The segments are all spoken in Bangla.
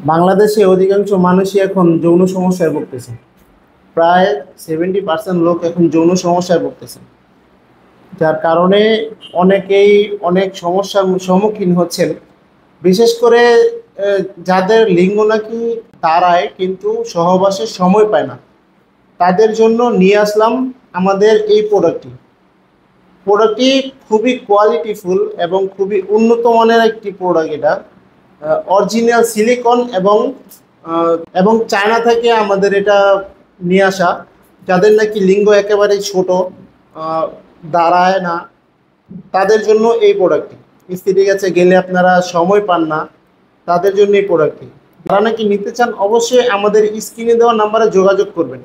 বাংলাদেশে অধিকাংশ মানুষই এখন যৌন সমস্যায় ভুগতেছে। প্রায় 70% লোক এখন যৌন সমস্যায় ভুগতেছে, যার কারণে অনেকেই অনেক সমস্যার সম্মুখীন হচ্ছেন। বিশেষ করে যাদের লিঙ্গ নাকি দাঁড়ায় কিন্তু সহবাসের সময় পায় না, তাদের জন্য নিয়ে আসলাম আমাদের এই প্রোডাক্টটি খুবই কোয়ালিটিফুল এবং খুবই উন্নত মানের একটি প্রোডাক্ট। এটা অরিজিনাল সিলিকন এবং চায়না থেকে আমাদের এটা নিয়ে আসা। যাদের নাকি লিঙ্গ একেবারে ছোট, আহ, দাঁড়ায় না, তাদের জন্য এই প্রোডাক্টটি। স্ত্রীর কাছে গেলে আপনারা সময় পান না, তাদের জন্য এই প্রোডাক্টটি। যারা নাকি নিতে চান অবশ্যই আমাদের স্ক্রিনে দেওয়া নাম্বারে যোগাযোগ করবেন।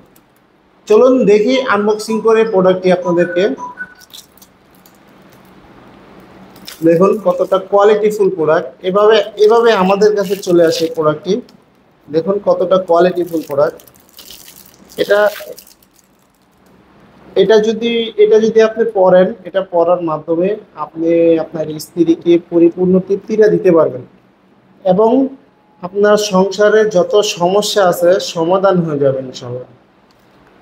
চলুন দেখি আনবক্সিং করে প্রোডাক্টটি আপনাদেরকে। দেখুন কতটা কোয়ালিটিফুল প্রোডাক্ট। এভাবে এভাবে আমাদের কাছে চলে আসে প্রোডাক্টটি। দেখুন কতটা কোয়ালিটিফুল প্রোডাক্ট। এটা এটা যদি এটা যদি আপনি পরেন, এটা পরার মাধ্যমে আপনি আপনার স্ত্রীকে পরিপূর্ণ তৃপ্তিটা দিতে পারবেন এবং আপনার সংসারে যত সমস্যা আছে সমাধান হয়ে যাবে ইনশাআল্লাহ।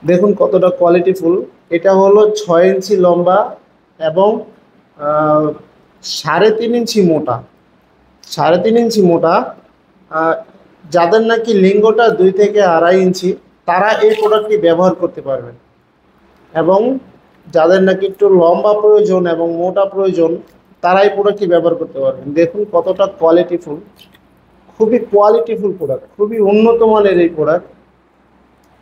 দেখুন কতটা কোয়ালিটিফুল। এটা হলো 6 ইঞ্চি লম্বা এবং 3.5 ইঞ্চি মোটা। 3.5 ইঞ্চি মোটা। আহ, যাদের নাকি লিঙ্গটা 2 থেকে 2.5 ইঞ্চি, তারা এই প্রোডাক্টটি ব্যবহার করতে পারবেন। এবং যাদের নাকি একটু লম্বা প্রয়োজন এবং মোটা প্রয়োজন, তারা এই প্রোডাক্টটি ব্যবহার করতে পারবেন। দেখুন কতটা কোয়ালিটিফুল, খুবই কোয়ালিটিফুল প্রোডাক্ট, খুবই উন্নত মানের এই প্রোডাক্ট,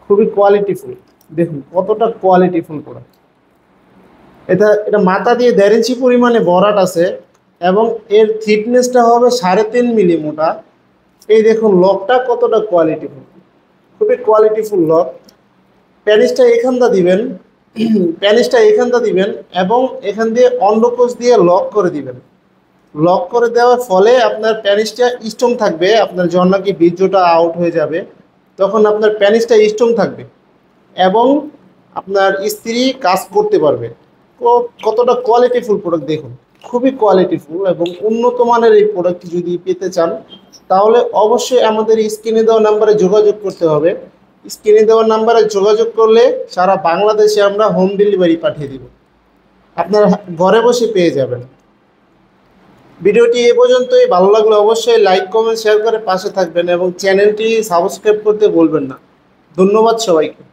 খুবই কোয়ালিটিফুল। দেখুন কতটা কোয়ালিটিফুল প্রোডাক্ট। এটা এটা মাথা দিয়ে 1.5 ইঞ্চি পরিমাণে ভরাট আছে এবং এর থিকনেসটা হবে 3.5 মিলি মোটা। এই দেখুন লকটা কতটা কোয়ালিটিফুল, খুবই কোয়ালিটিফুল লক। প্যানিসটা এখানটা দিবেন, প্যানিসটা এখানটা দিবেন এবং এখান দিয়ে অন্ডকোষ দিয়ে লক করে দিবেন। লক করে দেওয়ার ফলে আপনার প্যানিসটা স্ট্রং থাকবে। আপনার যখন নাকি বীর্যটা আউট হয়ে যাবে তখন আপনার প্যানিসটা স্ট্রং থাকবে এবং আপনার স্ত্রী কাজ করতে পারবে। কতটা কোয়ালিটিফুল প্রোডাক্ট দেখুন, খুবই কোয়ালিটিফুল এবং উন্নত মানের এই প্রোডাক্টটি যদি পেতে চান তাহলে অবশ্যই আমাদের স্ক্রিনে দেওয়া নাম্বারে যোগাযোগ করতে হবে। স্ক্রিনে দেওয়া নাম্বারে যোগাযোগ করলে সারা বাংলাদেশে আমরা হোম ডেলিভারি পাঠিয়ে দিব, আপনার ঘরে বসে পেয়ে যাবেন। ভিডিওটি এ পর্যন্তই। ভালো লাগলে অবশ্যই লাইক কমেন্ট শেয়ার করে পাশে থাকবেন এবং চ্যানেলটি সাবস্ক্রাইব করতে বলবেন না। ধন্যবাদ সবাইকে।